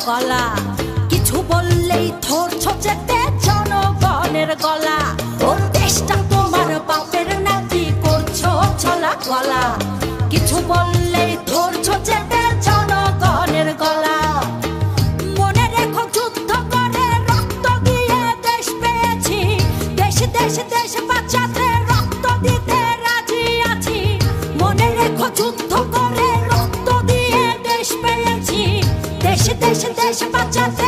গলা, কিছু বললেই ধরছো যেতে জনগণের গলা। ওর দেশটা তোমার বাপের নাতি, করছো ছলা গলা, কিছু বললেই ধরছো যেতে জনগণের গলা। মনে রেখো যুদ্ধ করে রক্ত দিয়ে দেশ পেয়েছি, দেশ দেশ দেশ বাঁচাতে রক্ত দিতে রাজি আছি। মনে রেখো যুদ্ধ করে রক্ত দিয়ে দেশ পেয়েছি, দেশ দেশ দেশ বাঁচাতে